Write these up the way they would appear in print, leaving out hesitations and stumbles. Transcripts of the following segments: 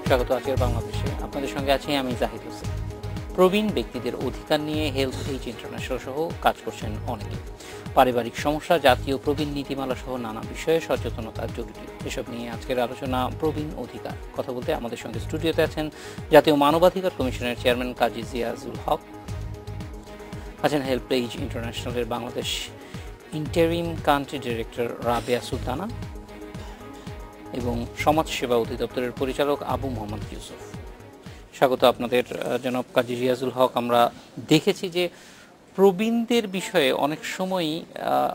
স্বাগত আজকের বাংলাদেশে। আপনাদের সঙ্গে আছি আমি জাহিদ হোসেন। প্রবীণ ব্যক্তিদের অধিকার নিয়ে হেলথ এজ ইন্টারন্যাশনাল সহ কাজ করছেন অনেকে। পারিবারিক সমস্যা, জাতীয় প্রবীণ নীতিমালা সহ নানা বিষয়ে সচেতনতা জরুরি। এসব নিয়ে আজকের আলোচনা প্রবীণ অধিকার। কথা বলতে আমাদের সঙ্গে স্টুডিওতে আছেন জাতীয় মানবাধিকার কমিশনের চেয়ারম্যান কাজী জিয়াজুল হক, আছেন হেলথ এজ ইন্টারন্যাশনালের Bangladesh interim country director Rabeya Sultana এবং সমাজসেবা অধিদপ্তরের পরিচালক আবু মোহাম্মদ ইউসুফ। স্বাগত আপনাদের জনাব কাজী জিয়াজুল হক। আমরা দেখেছি যে প্রবীণদের বিষয়ে অনেক সময়ই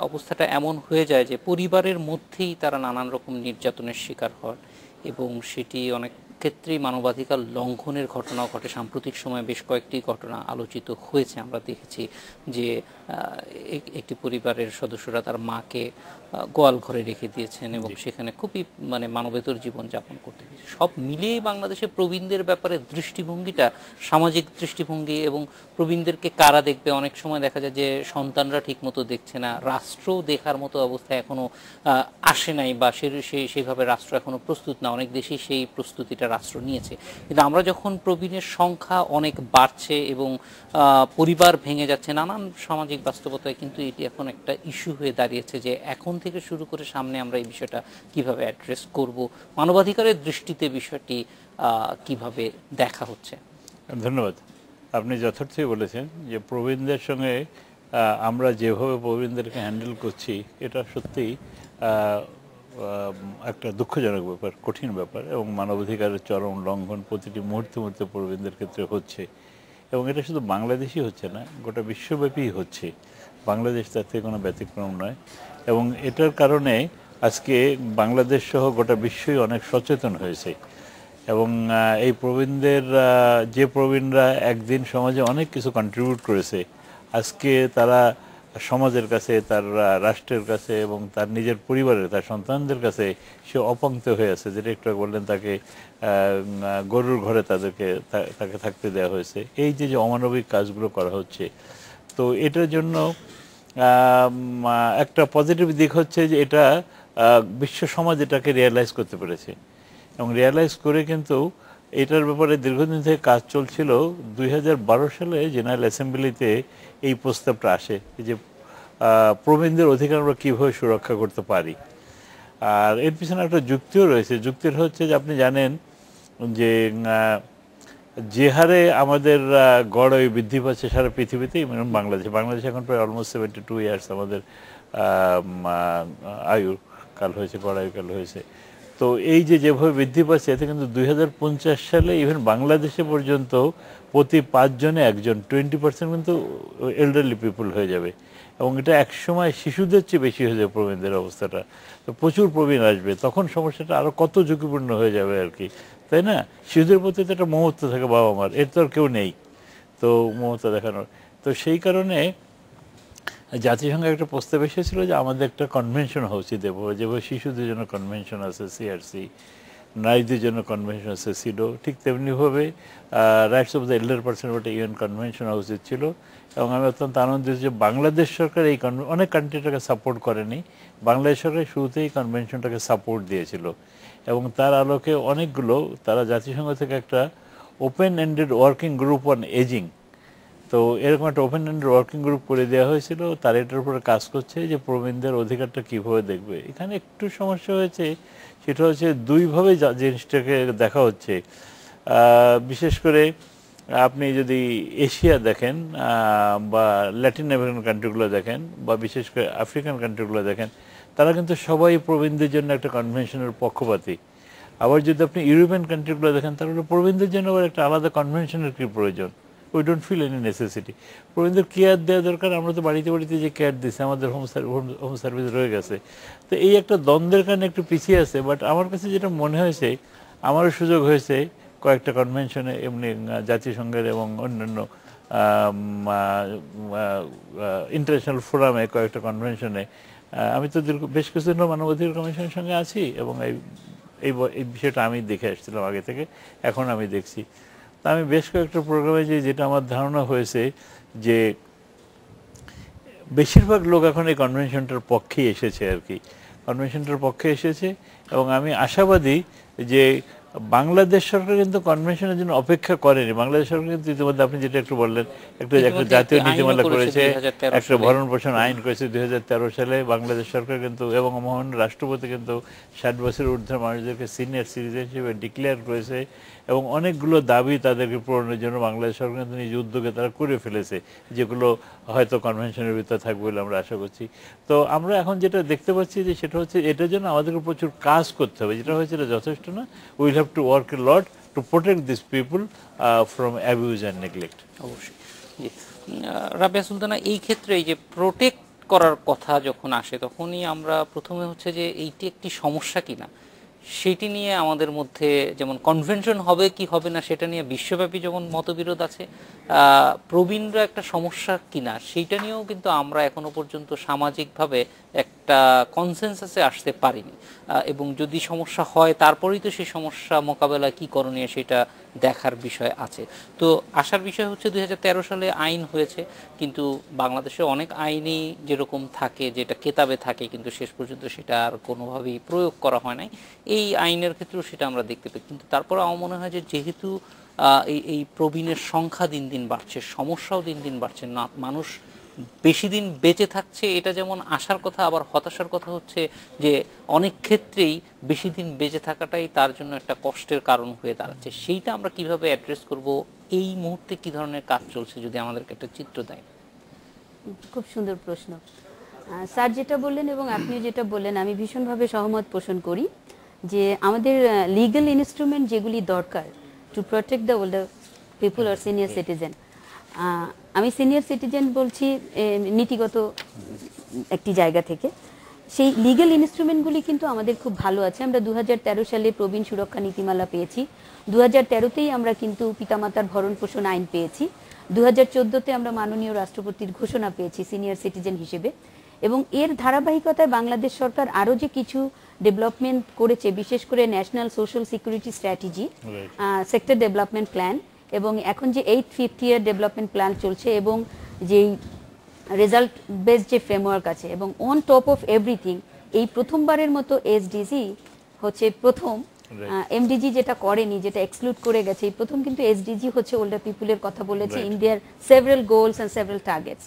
অবস্থাটা এমন হয়ে যায় যে পরিবারের মধ্যেই তারা নানান রকম নির্যাতনের শিকার হয় এবং সেটি অনেক ক্ষেত্রেই মানবাধিকার লঙ্ঘনের ঘটনাও ঘটে। সাম্প্রতিক সময়ে বেশ কয়েকটি ঘটনা আলোচিত হয়েছে। আমরা দেখেছি যে একটি পরিবারের সদস্যরা তার মাকে গোয়াল ঘরে রেখে দিয়েছেন এবং সেখানে খুবই মানবেতর জীবনযাপন করতে হয়েছে। সব মিলিয়েই বাংলাদেশে প্রবীণদের ব্যাপারে দৃষ্টিভঙ্গিটা, সামাজিক দৃষ্টিভঙ্গি এবং প্রবীণদেরকে কারা দেখবে, অনেক সময় দেখা যায় যে সন্তানরা ঠিকমতো দেখছে না, রাষ্ট্র দেখার মতো অবস্থা এখনও আসে নাই বা সেইভাবে রাষ্ট্র এখনও প্রস্তুত না। অনেক দেশেই সেই প্রস্তুতিটা রাষ্ট্র নিয়েছে, কিন্তু আমরা যখন প্রবীণের সংখ্যা অনেক বাড়ছে এবং পরিবার ভেঙে যাচ্ছে, নানান সামাজিক বাস্তবতায় কিন্তু এটি এখন একটা ইস্যু হয়ে দাঁড়িয়েছে যে এখন থেকে শুরু করে সামনে আমরা এই বিষয়টা কিভাবে অ্যাড্রেস করব, মানবাধিকারের দৃষ্টিতে বিষয়টি কিভাবে দেখা হচ্ছে। ধন্যবাদ। আপনি যথার্থই বলেছেন যে প্রবীণদের সঙ্গে আমরা যেভাবে প্রবীণদেরকে হ্যান্ডেল করছি এটা সত্যিই একটা দুঃখজনক ব্যাপার, কঠিন ব্যাপার, এবং মানবাধিকারের চরম লঙ্ঘন প্রতিটি মুহূর্তে মুহূর্তে প্রবীণদের ক্ষেত্রে হচ্ছে। এবং এটা শুধু বাংলাদেশই হচ্ছে না, গোটা বিশ্বব্যাপী হচ্ছে। বাংলাদেশ তার থেকে কোনো ব্যতিক্রম নয়। এবং এটার কারণে আজকে বাংলাদেশ সহ গোটা বিশ্বই অনেক সচেতন হয়েছে। এবং এই প্রবীণদের যে প্রবীণরা একদিন সমাজে অনেক কিছু কন্ট্রিবিউট করেছে, আজকে তারা সমাজের কাছে, তার রাষ্ট্রের কাছে এবং তার নিজের পরিবারের, তার সন্তানদের কাছে সে অপংক্ত হয়ে আছে। যেটা একটু বললেন, তাকে গরুর ঘরে তাকে থাকতে দেওয়া হয়েছে। এই যে অমানবিক কাজগুলো করা হচ্ছে, তো এটার জন্য একটা পজিটিভ দিক হচ্ছে যে এটা বিশ্ব সমাজ এটাকে রিয়েলাইজ করতে পেরেছে। এবং রিয়েলাইজ করে কিন্তু এটার ব্যাপারে দীর্ঘদিন থেকে কাজ চলছিল। 2012 সালে জেনারেল অ্যাসেম্বলিতে এই প্রস্তাবটা আসে যে প্রবীণদের অধিকার আমরা কীভাবে সুরক্ষা করতে পারি। আর এর পিছনে একটা যুক্তিও রয়েছে। যুক্তির হচ্ছে যে আপনি জানেন যে যে হারে আমাদের গড় বৃদ্ধি পাচ্ছে সারা পৃথিবীতেই, মানে বাংলাদেশ এখন প্রায় অলমোস্ট 72 ইয়ার্স আমাদের আয়ুকাল হয়েছে, গড় আয়ুকাল হয়েছে। তো এই যেভাবে বৃদ্ধি পাচ্ছে, এতে কিন্তু 2050 সালে ইভেন বাংলাদেশে পর্যন্ত প্রতি 5 জনে একজন 20% কিন্তু এল্ডারলি পিপুল হয়ে যাবে। এবং এটা একসময় শিশুদের চেয়ে বেশি হয়ে যাবে প্রবীণদের অবস্থাটা। তো প্রচুর প্রবীণ আসবে, তখন সমস্যাটা আরও কত ঝুঁকিপূর্ণ হয়ে যাবে আর কি, তাই না? শিশুদের প্রতি তো একটা মমত্ব থাকে বাবা মার, এর তো আর কেউ নেই তো মমতা দেখানোর। তো সেই কারণে জাতিসংঘে একটা প্রস্তাব এসেছিল যে আমাদের একটা কনভেনশন হওয়া উচিত, যেভাবে শিশুদের জন্য কনভেনশন আছে সিআরসি, নারীদের জন্য কনভেনশন আছে সিডো, ঠিক তেমনিভাবে রাইটস অফ দ্য এল্ডার পার্সন একটা ইউএন কনভেনশন হওয়া উচিত ছিল। এবং আমি অত্যন্ত আনন্দিত যে বাংলাদেশ সরকার এই অনেক কান্ট্রিটাকে সাপোর্ট করেনি, বাংলাদেশ সরকার শুরুতেই কনভেনশনটাকে সাপোর্ট দিয়েছিল। এবং তার আলোকে অনেকগুলো তারা জাতিসংঘ থেকে একটা open ended working group on aging, তো এরকম একটা ওপেন এন্ডেড ওয়ার্কিং গ্রুপ করে দেওয়া হয়েছিল। তার এটার উপরে কাজ করছে যে প্রবীণদের অধিকারটা কীভাবে দেখবে। এখানে একটু সমস্যা হয়েছে, সেটা হচ্ছে দুইভাবে জিনিসটাকে দেখা হচ্ছে। বিশেষ করে আপনি যদি এশিয়া দেখেন বা ল্যাটিন আমেরিকান কান্ট্রিগুলো দেখেন বা বিশেষ করে আফ্রিকান কান্ট্রিগুলো দেখেন, তারা কিন্তু সবাই প্রবীণদের জন্য একটা কনভেনশনের পক্ষপাতী। আবার যদি আপনি ইউরোপিয়ান কান্ট্রিগুলো দেখেন, তাহলে প্রবীণদের জন্য আবার একটা আলাদা কনভেনশনের কী প্রয়োজন? We don't feel any necessity. প্রবীণদের কেয়ার দেওয়া দরকার, আমরা তো বাড়িতে বাড়িতে যে কেয়ার দিচ্ছে, আমাদের হোম সার্ভিস রয়ে গেছে। তো এই একটা দ্বন্দ্বের কারণে একটু পিছিয়ে আছে। বাট আমার কাছে যেটা মনে হয়েছে, আমারও সুযোগ হয়েছে কয়েকটা কনভেনশনে, এমনি জাতিসংঘের এবং অন্যান্য ইন্টারন্যাশনাল ফোরামে কয়েকটা কনভেনশনে আমি তো বেশ কিছুদিন মানবাধিকার কমিশনের সঙ্গে আছি এবং এই বিষয়টা আমি দেখে আসছিলাম আগে থেকে, এখন আমি দেখছি। তা আমি বেশ কয়েকটা প্রোগ্রামে যেটা আমার ধারণা হয়েছে যে বেশিরভাগ লোক এখন এই কনভেনশনটার পক্ষেই এসেছে আর কি, কনভেনশনটার পক্ষে এসেছে। এবং আমি আশাবাদী যে বাংলাদেশ সরকার কিন্তু কনভেনশনের জন্য অপেক্ষা করেনি। বাংলাদেশ সরকার কিন্তু ইতিমধ্যে আপনি যেটা একটু বললেন, একটা জাতীয় নীতিমালা করেছে, একটা ভরণ পোষণ আইন করেছে 2013 সালে বাংলাদেশ সরকার কিন্তু, এবং মহান রাষ্ট্রপতি কিন্তু 60 বছরের ঊর্ধ্বে মানুষদেরকে সিনিয়র সিটিজেন হিসেবে ডিক্লেয়ার করেছে, এবং অনেকগুলো দাবি তাদেরকে পূরণের জন্য বাংলাদেশ সরকার কিন্তু নিজ উদ্যোগে তারা করে ফেলেছে, যেগুলো হয়তো কনভেনশনের ভিতরে থাকবে বলে আমরা আশা করছি। তো আমরা এখন যেটা দেখতে পাচ্ছি যে সেটা হচ্ছে এটার জন্য আমাদেরকে প্রচুর কাজ করতে হবে, যেটা হয়েছে এটা যথেষ্ট না। Will have to work A lot to protect this people from abuse and neglect. অবশ্যই। রাবেয়া সুলতানা, এই ক্ষেত্রে এই যে প্রোটেক্ট করার কথা যখন আসে, তখনই আমরা প্রথমে হচ্ছে যে এইটি একটি সমস্যা কিনা সেটি নিয়ে আমাদের মধ্যে, যেমন কনভেনশন হবে কি হবে না সেটা নিয়ে বিশ্বব্যাপী যেমন মতবিরোধ আছে, প্রবীণরা একটা সমস্যা কিনা সেইটা নিয়েও কিন্তু আমরা এখনো পর্যন্ত সামাজিকভাবে একটা কনসেনসাসে আসতে পারিনি, এবং যদি সমস্যা হয় তারপরেই তো সেই সমস্যা মোকাবেলা কি করণীয় সেটা দেখার বিষয় আছে। তো আসার বিষয় হচ্ছে 2013 সালে আইন হয়েছে, কিন্তু বাংলাদেশে অনেক আইনই যেরকম থাকে, যেটা কেতাবে থাকে, কিন্তু শেষ পর্যন্ত সেটা আর কোনোভাবেই প্রয়োগ করা হয় নাই। এই আইনের ক্ষেত্রেও সেটা আমরা দেখতে পাই। কিন্তু তারপর আমার মনে হয় যে যেহেতু এই প্রবীণের সংখ্যা দিন দিন বাড়ছে, সমস্যাও দিন দিন বাড়ছে, না মানুষ বেশি দিন বেঁচে থাকছে, এটা যেমন আশার কথা, আবার হতাশার কথা হচ্ছে যে অনেক ক্ষেত্রেই বেশি দিন বেঁচে থাকাটাই তার জন্য একটা কষ্টের কারণ হয়ে দাঁড়াচ্ছে। সেইটা আমরা কিভাবে অ্যাড্রেস করব, এই মুহূর্তে কি ধরনের কাজ চলছে যদি আমাদেরকে একটা চিত্র দেয়। খুব সুন্দর প্রশ্ন স্যার যেটা বললেন এবং আপনি যেটা বললেন, আমি ভীষণভাবে সহমত পোষণ করি যে আমাদের লিগ্যাল ইনস্ট্রুমেন্ট যেগুলি দরকার to protect the older people আর সিনিয়র সিটিজেন, আমি সিনিয়র সিটিজেন বলছি নীতিগত একটি জায়গা থেকে, সেই লিগ্যাল ইনস্ট্রুমেন্টগুলি কিন্তু আমাদের খুব ভালো আছে। আমরা 2013 সালে প্রবীণ সুরক্ষা নীতিমালা পেয়েছি, 2013তেই আমরা কিন্তু পিতামাতার ভরণ পোষণ আইন পেয়েছি, 2014তে আমরা মাননীয় রাষ্ট্রপতির ঘোষণা পেয়েছি সিনিয়র সিটিজেন হিসেবে, এবং এর ধারাবাহিকতায় বাংলাদেশ সরকার আরও যে কিছু ডেভেলপমেন্ট করেছে, বিশেষ করে national social security strategy, sector development plan, এবং এখন যে 8th 5th ইয়ার ডেভেলপমেন্ট প্ল্যান চলছে, এবং যেই রেজাল্ট বেসড যে ফ্রেমওয়ার্ক আছে, এবং অন টপ অফ এভরিথিং এই প্রথমবারের মতো এসডিজি হচ্ছে প্রথম, এমডিজি যেটা করেনি, যেটা এক্সক্লুড করে গেছে, এই প্রথম কিন্তু এসডিজি হচ্ছে ওল্ডার পিপুলের কথা বলেছে in their several goals and several targets.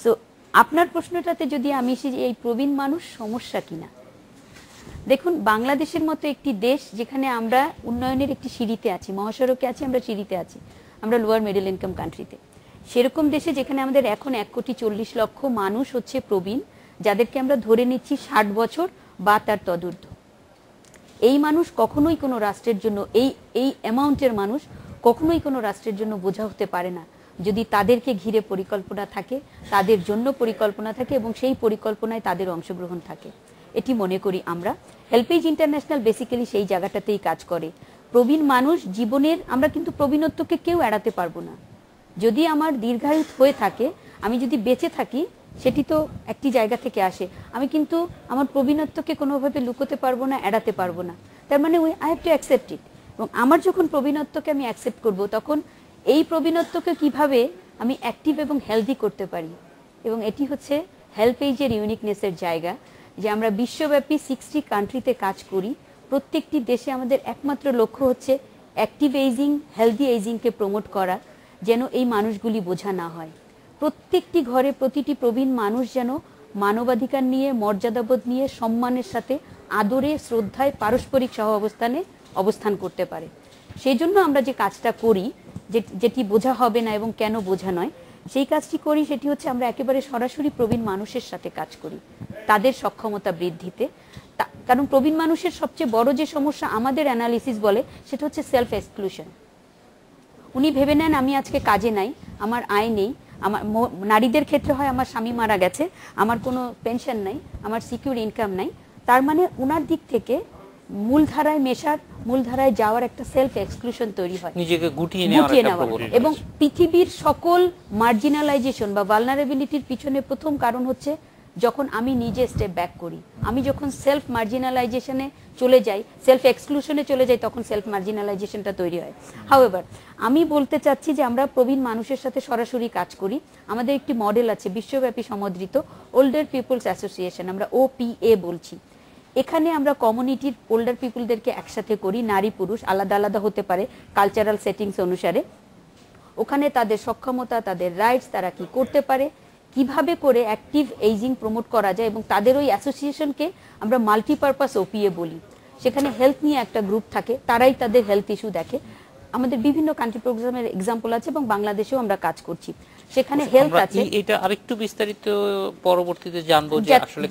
So আপনার প্রশ্নটাতে যদি আমি এসে এই প্রবীণ মানুষ সমস্যা কিনা, দেখুন বাংলাদেশের মতো একটি দেশ যেখানে আমরা উন্নয়নের একটি সিঁড়িতে আছি, মহাসড়কে আছি, আমরা সিঁড়িতে আছি, আমরা লোয়ার মিডল ইনকাম কান্ট্রিতে, সেরকম দেশে যেখানে আমাদের এখন 1,40,00,000 মানুষ হচ্ছে প্রবীণ, যাদেরকে আমরা ধরে নিচ্ছি 60 বছর বা তার তদূর্ধ্ব, এই মানুষ কখনোই কোনো রাষ্ট্রের জন্য, এই অ্যামাউন্টের মানুষ কখনোই কোনো রাষ্ট্রের জন্য বোঝা হতে পারে না, যদি তাদেরকে ঘিরে পরিকল্পনা থাকে, তাদের জন্য পরিকল্পনা থাকে, এবং সেই পরিকল্পনায় তাদের অংশগ্রহণ থাকে। এটি মনে করি আমরা। হেল্পেজ ইন্টারন্যাশনাল বেসিক্যালি সেই জায়গাটাতেই কাজ করে। প্রবীণ মানুষ জীবনের, আমরা কিন্তু প্রবীণত্বকে কেউ এড়াতে পারবো না। যদি আমার দীর্ঘায়ু হয়ে থাকে, আমি যদি বেঁচে থাকি, সেটি তো একটি জায়গা থেকে আসে, আমি কিন্তু আমার প্রবীণত্বকে কোনোভাবে লুকোতে পারবো না, এড়াতে পারবো না। তার মানে I have to accept it. এবং আমার যখন প্রবীণত্বকে আমি অ্যাকসেপ্ট করব, তখন এই প্রবীণত্বকে কিভাবে আমি অ্যাক্টিভ এবং হেলদি করতে পারি, এবং এটি হচ্ছে হেল্পেজের ইউনিকনেসের জায়গা, যে আমরা বিশ্বব্যাপী 60 কান্ট্রিতে কাজ করি। প্রত্যেকটি দেশে আমাদের একমাত্র লক্ষ্য হচ্ছে অ্যাক্টিভ এইজিং, হেলদি এইজিংকে প্রমোট করা, যেন এই মানুষগুলি বোঝা না হয়। প্রত্যেকটি ঘরে প্রতিটি প্রবীণ মানুষ যেন মানবাধিকার নিয়ে, মর্যাদাবোধ নিয়ে, সম্মানের সাথে, আদরে, শ্রদ্ধায়, পারস্পরিক সহ অবস্থান করতে পারে। সেই জন্য আমরা যে কাজটা করি, যেটি বোঝা হবে না এবং কেন বোঝা নয়, সেই কাজটি করি, সেটি হচ্ছে আমরা একেবারে সরাসরি প্রবীণ মানুষের সাথে কাজ করি তাদের সক্ষমতা বৃদ্ধিতে। কারণ প্রবীণ মানুষের সবচেয়ে বড় যে সমস্যা আমাদের অ্যানালিসিস বলে, সেটা হচ্ছে সেলফ এক্সক্লুশন। উনি ভেবে নেন আমি আজকে কাজে নাই, আমার আয় নেই, আমার নারীদের ক্ষেত্রে হয় আমার স্বামী মারা গেছে, আমার কোনো পেনশন নাই, আমার সিকিউর ইনকাম নাই। তার মানে ওনার দিক থেকে মূলধারায় মেশার, মূলধারায় যাওয়ার একটা সেলফ এক্সক্লুশন তৈরি হয়, নিজেকে গুটিয়ে নেওয়ার। এবং পৃথিবীর সকল মার্জিনালাইজেশন বা ভালনারেবিলিটির পিছনে প্রথম কারণ হচ্ছে যখন আমি নিজে স্টেপ ব্যাক করি, আমি যখন সেলফ মার্জিনালাইজেশনে চলে যাই, সেলফ এক্সক্লুশনে চলে যাই, তখন সেলফ মার্জিনালাইজেশনটা তৈরি হয়। হাউএভার, আমি বলতে চাচ্ছি যে আমরা প্রবীণ মানুষের সাথে সরাসরি কাজ করি। আমাদের একটি মডেল আছে বিশ্বব্যাপী সমাদৃত, ওল্ডার পিপলস অ্যাসোসিয়েশন, আমরা OPA বলছি। এখানে আমরা কমিউনিটির ওল্ডার পিপুলদেরকে একসাথে করি, নারী পুরুষ আলাদা আলাদা হতে পারে কালচারাল সেটিংস অনুসারে। ওখানে তাদের সক্ষমতা, তাদের রাইটস, তারা কি করতে পারে, কিভাবে করে অ্যাক্টিভ এইজিং প্রমোট করা যায়, এবং তাদের ওই অ্যাসোসিয়েশনকে আমরা মাল্টিপারপাস ওপিএ বলি। সেখানে হেলথ নিয়ে একটা গ্রুপ থাকে, তারাই তাদের হেলথ ইস্যু দেখে। আমাদের বিভিন্ন কান্ট্রি প্রোগ্রামের এক্সাম্পল আছে এবং বাংলাদেশেও আমরা কাজ করছি, সেখানে হেলথ আছে। এটা আরেকটু বিস্তারিত পরবর্তীতে জানবো যে আসলে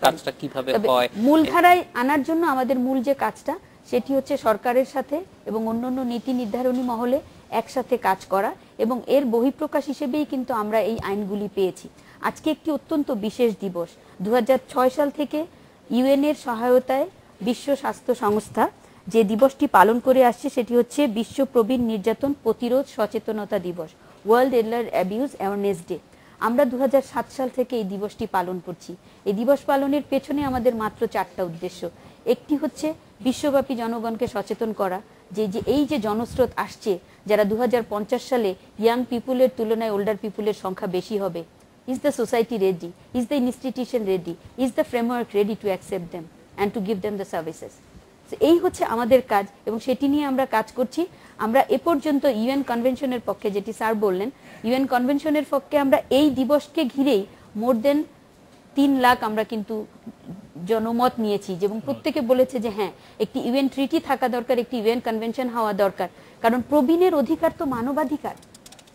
কাজটা কিভাবে হয়। মূলধারায় আনার জন্য আমাদের মূল যে কাজটা সেটি হচ্ছে সরকারের সাথে এবং অন্যান্য নীতি নির্ধারণী মহলে একসাথে কাজ করা, এবং এর বহিঃপ্রকাশ হিসেবেই কিন্তু আমরা এই আইনগুলি পেয়েছি। আজকে একটি অত্যন্ত বিশেষ দিবস। 2006 সাল থেকে ইউএন এর সহায়তায় বিশ্ব স্বাস্থ্য সংস্থা যে দিবসটি পালন করে আসছে সেটি হচ্ছে বিশ্ব প্রবীণ নির্যাতন প্রতিরোধ সচেতনতা দিবস, ওয়ার্ল্ড এল্ডার অ্যাবিউজ অ্যাওয়ারনেস ডে। আমরা 2007 সাল থেকে এই দিবসটি পালন করছি। এই দিবস পালনের পেছনে আমাদের মাত্র 4টা উদ্দেশ্য। একটি হচ্ছে বিশ্বব্যাপী জনগণকে সচেতন করা যে এই যে জনস্রোত আসছে, যারা 2050 সালে ইয়াং পিপুলের তুলনায় ওল্ডার পিপুলের সংখ্যা বেশি হবে। Is the society ready, is the institution ready, is the framework ready to accept them and to give them the services. এই হচ্ছে আমাদের কাজ এবং সেটি নিয়ে আমরা কাজ করছি। আমরা এ পর্যন্ত ইউএন কনভেনশনের পক্ষে, যেটি স্যার বললেন, ইউএন কনভেনশনের পক্ষে আমরা এই দিবসকে ঘিরেই মোর দেন 3 লাখ আমরা কিন্তু জনমত নিয়েছি, এবং প্রত্যেকে বলেছে যে হ্যাঁ, একটি ইউএন ট্রিটি থাকা দরকার, একটি ইউএন কনভেনশন হওয়া দরকার। কারণ প্রবীণের অধিকার তো মানবাধিকার,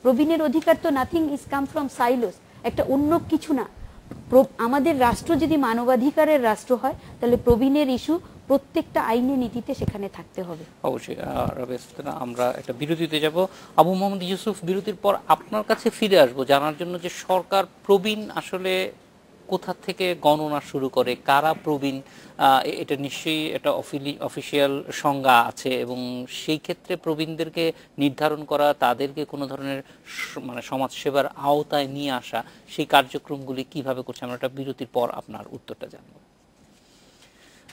প্রবীণের অধিকার তো নাথিং ইজ কাম ফ্রম সাইলোস, একটা অন্য কিছু না। আমাদের রাষ্ট্র যদি মানবাধিকারের রাষ্ট্র হয় তাহলে প্রবীণের ইস্যু প্রত্যেকটা আইনে নীতিতে সেখানে থাকতে হবে। অবশ্যই আমরা একটা বিরতিতে যাব। আবু মোহাম্মদ ইউসুফ, বিরতির পর আপনার কাছে ফিরে আসবো জানার জন্য যে সরকার প্রবীণ আসলে কোথা থেকে গণনা শুরু করে, কারা প্রবীণ, এটা নিশ্চয়ই একটা অফিসিয়াল সংজ্ঞা আছে, এবং সেই ক্ষেত্রে প্রবীণদেরকে নির্ধারণ করা, তাদেরকে কোনো ধরনের মানে সমাজসেবার আওতায় নিয়ে আসা, সেই কার্যক্রমগুলি কিভাবে করছে, আমরা একটা বিরতির পর আপনার উত্তরটা জানবো।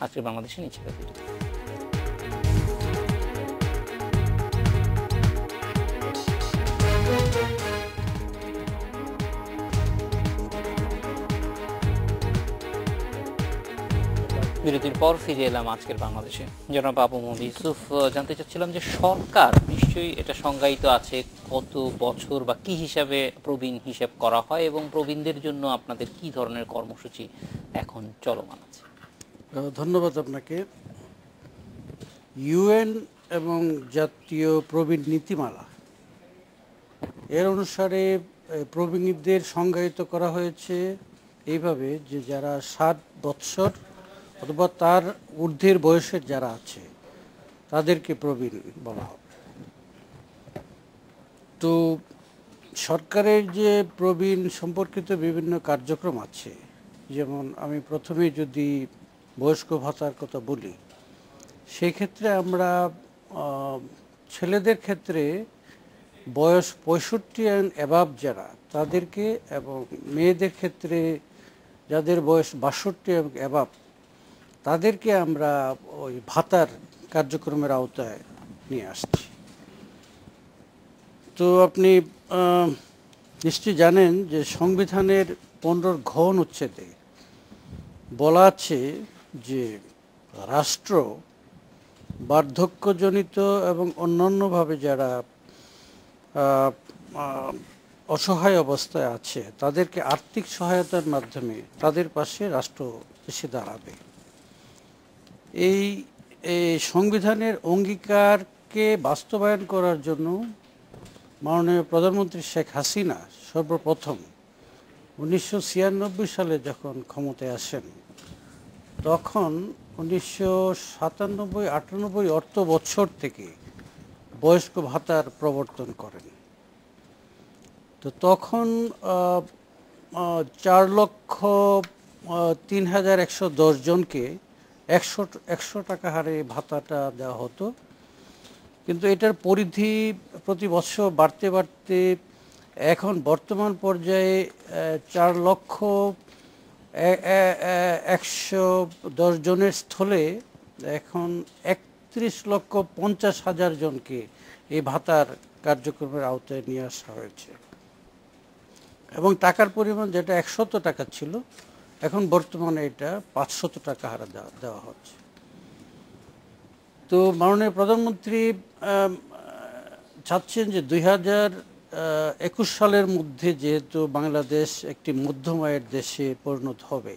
আজকে বাংলাদেশে নিচ্ছে বিরতি। বিরতির পর ফিরে এলাম আজকের বাংলাদেশে। জনাব আবু মোহাম্মদ ইউসুফ, জানতে চাচ্ছিলাম যে সরকার নিশ্চয়ই এটা সংজ্ঞায়িত আছে কত বছর বা কি হিসাবে প্রবীণ হিসাব করা হয়, এবং প্রবীণদের জন্য আপনাদের কি ধরনের কর্মসূচি এখন চলমান আছে? ধন্যবাদ আপনাকে। ইউএন এবং জাতীয় প্রবীণ নীতিমালা এর অনুসারে প্রবীণদের সংজ্ঞায়িত করা হয়েছে এইভাবে যে যারা 7 বৎসর অথবা তার ঊর্ধ্বের বয়সের যারা আছে তাদেরকে প্রবীণ বলা হবে। তো সরকারের যে প্রবীণ সম্পর্কিত বিভিন্ন কার্যক্রম আছে, যেমন আমি প্রথমে যদি বয়স্ক ভাতার কথা বলি, সেই ক্ষেত্রে আমরা ছেলেদের ক্ষেত্রে বয়স 65 অ্যান্ড অ্যাবাভ যারা তাদেরকে, এবং মেয়েদের ক্ষেত্রে যাদের বয়স 62 এবং অ্যাবাভ তাদেরকে আমরা ওই ভাতার কার্যক্রমের আওতায় নিয়ে আসছি। তো আপনি নিশ্চয়ই জানেন যে সংবিধানের 15 ঘ অনুচ্ছেদে বলা আছে যে রাষ্ট্র বার্ধক্যজনিত এবং অন্যান্যভাবে যারা অসহায় অবস্থায় আছে তাদেরকে আর্থিক সহায়তার মাধ্যমে তাদের পাশে রাষ্ট্র এসে দাঁড়াবে। এই সংবিধানের অঙ্গীকারকে বাস্তবায়ন করার জন্য মাননীয় প্রধানমন্ত্রী শেখ হাসিনা সর্বপ্রথম 1996 সালে যখন ক্ষমতায় আসেন, তখন 1997-98 অর্থ বছর থেকে বয়স্ক ভাতার প্রবর্তন করেন। তো তখন 4,03,110 জনকে 100 টাকা হারে ভাতাটা দেওয়া হতো। কিন্তু এটার পরিধি প্রতি বছর বাড়তে বাড়তে এখন বর্তমান পর্যায়ে 4,110 জনের স্থলে এখন 31,50,000 জনকে এই ভাতার কার্যক্রমের আওতায় নিয়ে আসা হয়েছে, এবং টাকার পরিমাণ যেটা 100 টাকা ছিল এখন বর্তমানে এটা 500 টাকা হারে দেওয়া হচ্ছে। তো মাননীয় প্রধানমন্ত্রী চাচ্ছেন যে 2021 সালের মধ্যে যেহেতু বাংলাদেশ একটি মধ্যম আয়ের দেশে পরিণত হবে,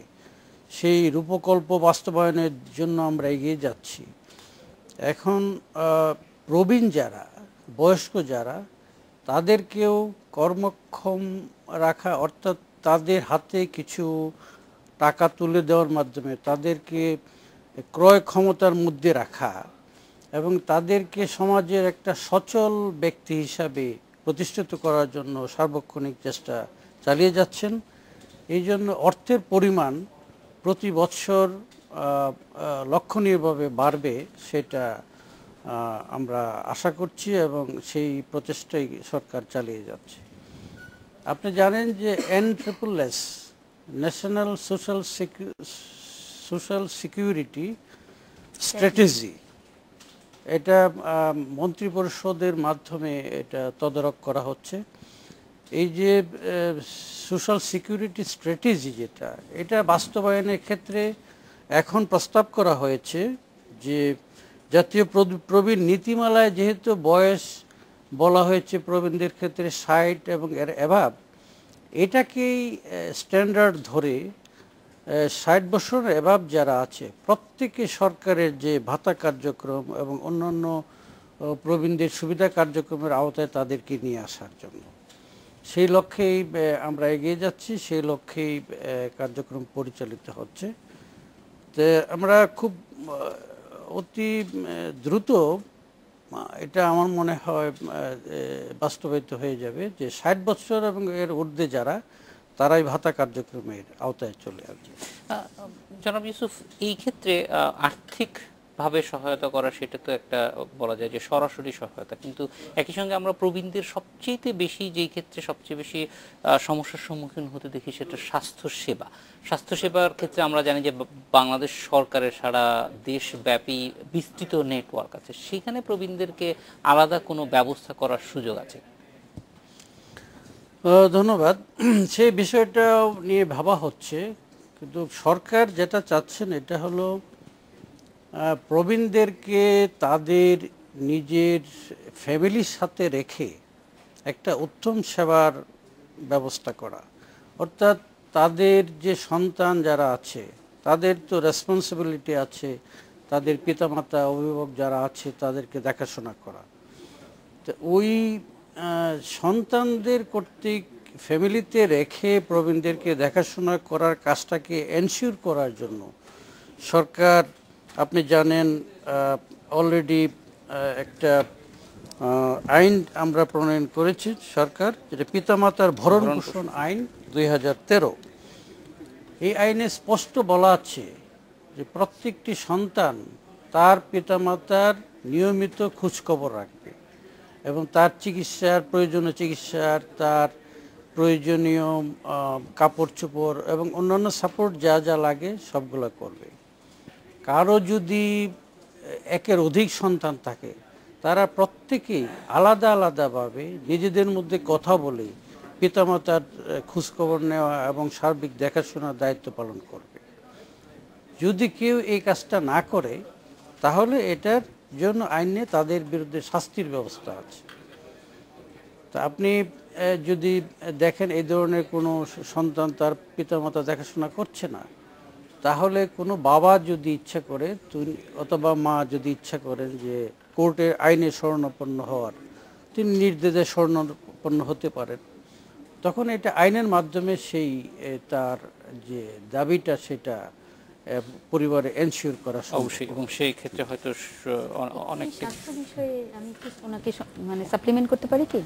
সেই রূপকল্প বাস্তবায়নের জন্য আমরা এগিয়ে যাচ্ছি। এখন প্রবীণ যারা, বয়স্ক যারা, তাদেরকেও কর্মক্ষম রাখা, অর্থাৎ তাদের হাতে কিছু টাকা তুলে দেওয়ার মাধ্যমে তাদেরকে ক্রয় ক্ষমতার মধ্যে রাখা এবং তাদেরকে সমাজের একটা সচল ব্যক্তি হিসাবে প্রতিষ্ঠিত করার জন্য সার্বক্ষণিক চেষ্টা চালিয়ে যাচ্ছেন। এই জন্য অর্থের পরিমাণ প্রতি বছর লক্ষণীয়ভাবে বাড়বে, সেটা আমরা আশা করছি এবং সেই প্রচেষ্টাই সরকার চালিয়ে যাচ্ছে। আপনি জানেন যে NSSS national social security strategy, এটা মন্ত্রিপরিষদের মাধ্যমে এটা তদারক করা হচ্ছে। এই যে সোশ্যাল সিকিউরিটি স্ট্র্যাটেজি যেটা, এটা বাস্তবায়নের ক্ষেত্রে এখন প্রস্তাব করা হয়েছে যে জাতীয় প্রবীণ নীতিমালায় যেহেতু বয়স বলা হয়েছে প্রবীণদের ক্ষেত্রে 60 এবং এর অ্যাভাব, এটাকেই স্ট্যান্ডার্ড ধরে 60 বছর অ্যাভাব যারা আছে প্রত্যেকে সরকারের যে ভাতা কার্যক্রম এবং অন্যান্য প্রবীণদের সুবিধা কার্যক্রমের আওতায় তাদেরকে নিয়ে আসার জন্য, সেই লক্ষ্যেই আমরা এগিয়ে যাচ্ছি, সেই লক্ষ্যেই কার্যক্রম পরিচালিত হচ্ছে। তো আমরা খুব অতি দ্রুত এটা আমার মনে হয় বাস্তবায়িত হয়ে যাবে যে 60 বছর এবং এর ঊর্ধ্বে যারা, তারাই ভাতা কার্যক্রমের আওতায় চলে আসবে। জনাব ইউসুফ, এই ক্ষেত্রে আর্থিকভাবে সহায়তা করা, সেটা তো একটা বলা যায় যে সরাসরি সহায়তা, কিন্তু একই সঙ্গে আমরা প্রবীণদের সবচেয়ে বেশি, যেই ক্ষেত্রে সবচেয়ে বেশি সমস্যার সম্মুখীন হতে দেখি, সেটা স্বাস্থ্যসেবা। স্বাস্থ্যসেবার ক্ষেত্রে আমরা জানি যে বাংলাদেশ সরকারের সারা দেশব্যাপী বিস্তৃত নেটওয়ার্ক আছে, সেখানে প্রবীণদেরকে আলাদা কোনো ব্যবস্থা করার সুযোগ আছে? ধন্যবাদ। সেই বিষয়টা নিয়ে ভাবা হচ্ছে, কিন্তু সরকার যেটা চাচ্ছেন এটা হলো প্রবীণদেরকে তাদের নিজের ফ্যামিলির সাথে রেখে একটা উত্তম সেবার ব্যবস্থা করা। অর্থাৎ তাদের যে সন্তান যারা আছে, তাদের তো রেসপন্সিবিলিটি আছে, তাদের পিতামাতা অভিভাবক যারা আছে তাদেরকে দেখাশোনা করা। তো ওই সন্তানদের কর্তৃক ফ্যামিলিতে রেখে প্রবীণদেরকে দেখাশোনা করার কাজটাকে এনশিওর করার জন্য সরকার, আপনি জানেন, অলরেডি একটা আইন আমরা প্রণয়ন করেছি সরকার, যেটা পিতামাতার ভরণ পোষণ আইন 2013। এই আইনে স্পষ্ট বলা আছে যে প্রত্যেকটি সন্তান তার পিতামাতার নিয়মিত খোঁজখবর রাখবে এবং তার চিকিৎসার প্রয়োজনীয় চিকিৎসার, তার প্রয়োজনীয় কাপড় চোপড় এবং অন্যান্য সাপোর্ট যা যা লাগে সবগুলো করবে। কারো যদি একের অধিক সন্তান থাকে, তারা প্রত্যেকেই আলাদা আলাদাভাবে নিজেদের মধ্যে কথা বলে পিতামাতার খোঁজখবর নেওয়া এবং সার্বিক দেখাশোনার দায়িত্ব পালন করবে। যদি কেউ এই কাজটা না করে, তাহলে এটার জন্য আইনে তাদের বিরুদ্ধে শাস্তির ব্যবস্থা আছে। তা আপনি যদি দেখেন এই ধরনের কোনো সন্তান তার পিতামাতা দেখাশোনা করছে না, তাহলে কোনো বাবা যদি ইচ্ছা করে, অথবা মা যদি ইচ্ছা করেন যে কোর্টের আইনে শরণাপন্ন হওয়ার, তিনি নির্দেশে শরণাপন্ন হতে পারেন। তখন এটা আইনের মাধ্যমে সেই তার যে দাবিটা, সেটা পরিবারে এনশিওর করা অবশ্যই, এবং সেই ক্ষেত্রে হয়তো অনেক স্বাস্থ্য বিষয়ে আমি একটু ওনাকে মানে সাপ্লিমেন্ট করতে পারি কি?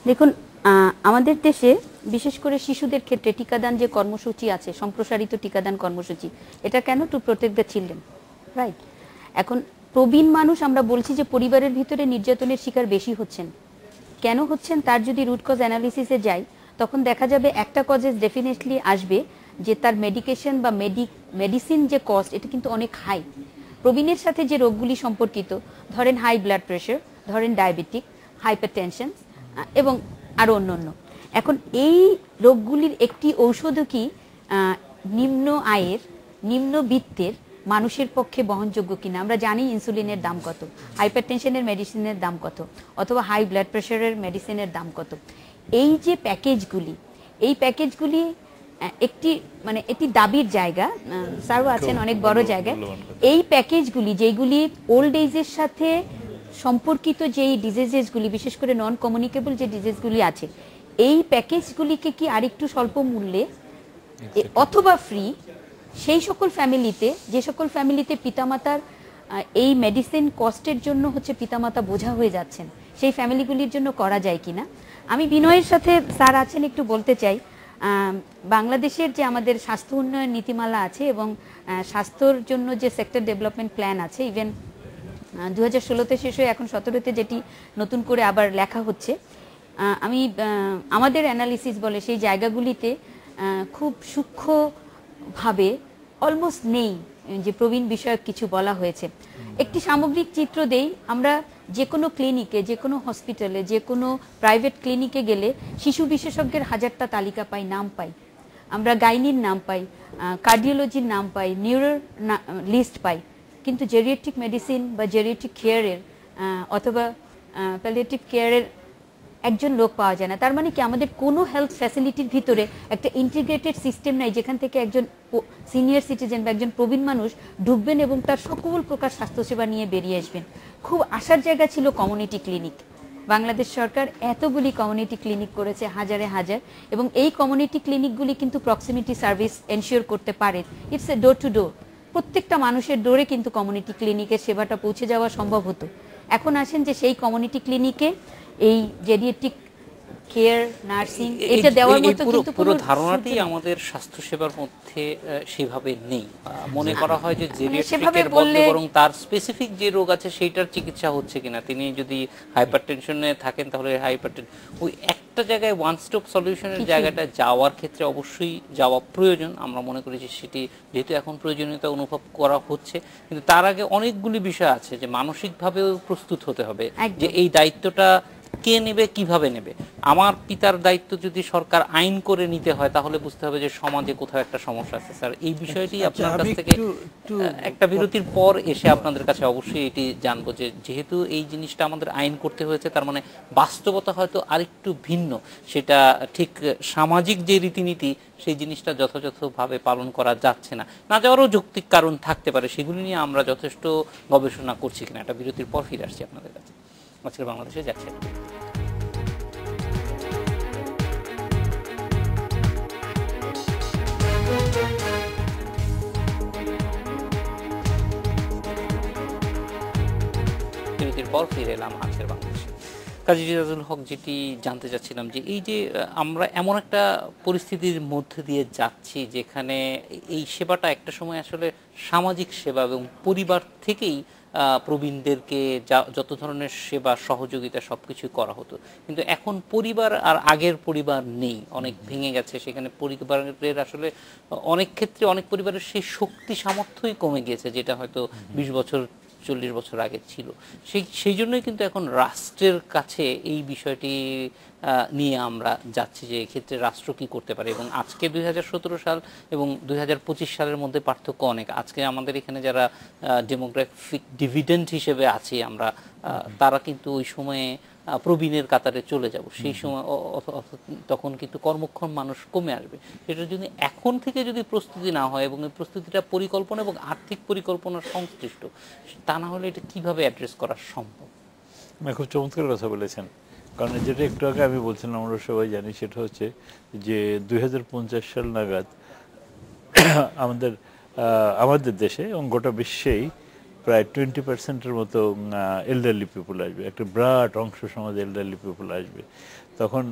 দেখুন, আমাদের দেশে বিশেষ করে শিশুদের ক্ষেত্রে টিকাদান যে কর্মসূচি আছে, সম্প্রসারিত টিকাদান কর্মসূচি, এটা কেন? Two protect the children, right? এখন প্রবীণ মানুষ আমরা বলছি যে পরিবারের ভিতরে নির্যাতনের শিকার বেশি হচ্ছেন। কেন হচ্ছেন তার যদি রুট কজ অ্যানালিসিসে যাই, তখন দেখা যাবে একটা কজেস ডেফিনেটলি আসবে যে তার মেডিকেশন বা মেডিসিন যে কস্ট, এটা কিন্তু অনেক হাই। প্রবীণের সাথে যে রোগগুলি সম্পর্কিত, ধরেন হাই ব্লাড প্রেশার, ধরেন ডায়াবেটিক, হাইপারটেনশন এবং আরও অন্য। এখন এই রোগগুলির একটি ঔষধও কি নিম্ন আয়ের নিম্ন বিত্তের মানুষের পক্ষে বহনযোগ্য কিনা। আমরা জানি ইনসুলিনের দাম কত, হাইপারটেনশনের মেডিসিনের দাম কত, অথবা হাই ব্লাড প্রেশারের মেডিসিনের দাম কত। এই যে প্যাকেজগুলি, এই প্যাকেজগুলি একটি দাবির জায়গা, স্যারও আছেন অনেক বড় জায়গায়। এই প্যাকেজগুলি যেগুলি ওল্ড এজের সাথে সম্পর্কিত যেই ডিজিজেসগুলি, বিশেষ করে নন কমিউনিকেবল যে ডিজিজগুলি আছে, এই প্যাকেজগুলিকে কি আরেকটু স্বল্প মূল্যে অথবা ফ্রি সেই সকল ফ্যামিলিতে, যে সকল ফ্যামিলিতে পিতামাতার এই মেডিসিন কস্টের জন্য পিতামাতা বোঝা হয়ে যাচ্ছেন, সেই ফ্যামিলিগুলির জন্য করা যায় কিনা। আমি বিনয়ের সাথে, স্যার আছেন, একটু বলতে চাই, বাংলাদেশের যে আমাদের স্বাস্থ্য উন্নয়ন নীতিমালা আছে এবং স্বাস্থ্যর জন্য যে সেক্টর ডেভেলপমেন্ট প্ল্যান আছে, ইভেন 2016-তে শেষ হয়ে এখন 17-তে যেটি নতুন করে আবার লেখা হচ্ছে, আমি আমাদের অ্যানালিসিস বলে সেই জায়গাগুলিতে খুব সূক্ষ্মভাবে অলমোস্ট নেই যে প্রবীণ বিষয়ক কিছু বলা হয়েছে। একটি সামগ্রিক চিত্র দেই, আমরা যে কোনো ক্লিনিকে, যে কোনো হসপিটালে, যে কোনো প্রাইভেট ক্লিনিকে গেলে শিশু বিশেষজ্ঞের হাজারটা তালিকা পাই, নাম পাই, আমরা গাইনির নাম পাই, কার্ডিওলজির নাম পাই, নিউরোর লিস্ট পাই, কিন্তু জেরিয়াট্রিক মেডিসিন বা জেরিয়াট্রিক কেয়ারের অথবা প্যালিয়েটিভ কেয়ারের একজন লোক পাওয়া যায় না। তার মানে কি আমাদের কোনো হেলথ ফ্যাসিলিটির ভিতরে একটা ইন্টিগ্রেটেড সিস্টেম নাই যেখান থেকে একজন সিনিয়র সিটিজেন বা একজন প্রবীণ মানুষ ঢুকবেন এবং তার সকল প্রকার স্বাস্থ্যসেবা নিয়ে বেরিয়ে আসবেন। খুব আশার জায়গা ছিল কমিউনিটি ক্লিনিক। বাংলাদেশ সরকার এতগুলি কমিউনিটি ক্লিনিক করেছে, হাজারে হাজার, এবং এই কমিউনিটি ক্লিনিকগুলি কিন্তু প্রক্সিমিটি সার্ভিস এনশিওর করতে পারে। ইটস এ ডোর টু ডোর, প্রত্যেকটা মানুষের ডোরে কিন্তু কমিউনিটি ক্লিনিকের সেবাটা পৌঁছে যাওয়া সম্ভব হতো। এখন আসেন যে সেই কমিউনিটি ক্লিনিকে এই জেরিয়াট্রিক কেয়ার, নার্সিং এটা দেওয়ার মতো কিন্তু পুরো ধারণাটি আমাদের স্বাস্থ্য সেবার মধ্যে সেভাবে নেই। মনে করা হয় যে জেরিয়াট্রিকের বদলে বরং তার স্পেসিফিক যে রোগ আছে সেইটার চিকিৎসা হচ্ছে কিনা। তিনি যদি হাইপারটেনশনে থাকেন তাহলে ওই একটা জায়গায় ওয়ান স্টপ সলিউশনের জায়গাটা যাওয়ার ক্ষেত্রে অবশ্যই যাওয়া প্রয়োজন। আমরা মনে করি যে সেটি যেহেতু এখন প্রয়োজনীয়তা অনুভব করা হচ্ছে, কিন্তু তার আগে অনেকগুলি বিষয় আছে যে মানসিকভাবেও প্রস্তুত হতে হবে যে এই দায়িত্বটা কে নেবে, কিভাবে নেবে। আমার পিতার দায়িত্ব যদি সরকার আইন করে নিতে হয় তাহলে বুঝতে হবে যে সমাজে কোথাও একটা সমস্যা আছে। স্যার, এই বিষয়টি আপনার কাছ থেকে একটা বিরতির পর এসে আপনাদের কাছে অবশ্যই এটি জানবো যে যেহেতু এই জিনিসটা আমাদের আইন করতে হয়েছে, তার মানে বাস্তবতা হয়তো আরেকটু ভিন্ন। সেটা ঠিক সামাজিক যে রীতিনীতি সেই জিনিসটা যথাযথভাবে পালন করা যাচ্ছে না, না যাওয়ারও যৌক্তিক কারণ থাকতে পারে। সেগুলি নিয়ে আমরা যথেষ্ট গবেষণা করছি কিনা, একটা বিরতির পর ফিরে আসছি আপনাদের কাছে। আজকের বাংলাদেশে যাচ্ছে বিরতির পর ফিরে এলাম আজকের বাংলাদেশে। কাজী জিয়াদুল হক, যেটি জানতে চাচ্ছিলাম যে এই যে আমরা এমন একটা পরিস্থিতির মধ্যে দিয়ে যাচ্ছি যেখানে এই সেবাটা একটা সময় আসলে সামাজিক সেবা এবং পরিবার থেকেই প্রবীণদেরকে যত ধরনের সেবা সহযোগিতা সবকিছু করা হতো, কিন্তু এখন পরিবার আর আগের পরিবার নেই, অনেক ভেঙে গেছে। সেখানে পরিবারের আসলে অনেক ক্ষেত্রে অনেক পরিবারের সেই শক্তি সামর্থ্যই কমে গিয়েছে, যেটা হয়তো 20 বছর 40 বছর আগে ছিল। সেই জন্যই কিন্তু এখন রাষ্ট্রের কাছে এই বিষয়টি নিয়ে আমরা যাচ্ছি যে এক্ষেত্রে রাষ্ট্র কি করতে পারে। এবং আজকে 2017 সাল এবং 2025 সালের মধ্যে পার্থক্য অনেক। আজকে আমাদের এখানে যারা ডেমোগ্রাফিক ডিভিডেন্ড হিসেবে আছি আমরা, তারা কিন্তু ওই সময়ে প্রবীণের কাতারে চলে যাব। সেই সময় তখন কিন্তু কর্মক্ষম মানুষ কমে আসবে। সেটা যদি এখন থেকে যদি প্রস্তুতি না হয় এবং এই প্রস্তুতিটা পরিকল্পনা এবং আর্থিক পরিকল্পনার সংশ্লিষ্ট, তা না হলে এটা কিভাবে অ্যাড্রেস করা সম্ভব? খুব চমৎকার কথা বলেছেন। কারণ যেটা একটু আগে আমি বলছিলাম, আমরা সবাই জানি, সেটা হচ্ছে যে 2050 সাল নাগাদ আমাদের দেশে এবং গোটা বিশ্বেই প্রায় 20% মতো এল্ডারলি পিপুল আসবে। একটা বিরাট অংশ সমাজে এল্ডারলি পিপুল আসবে তখন,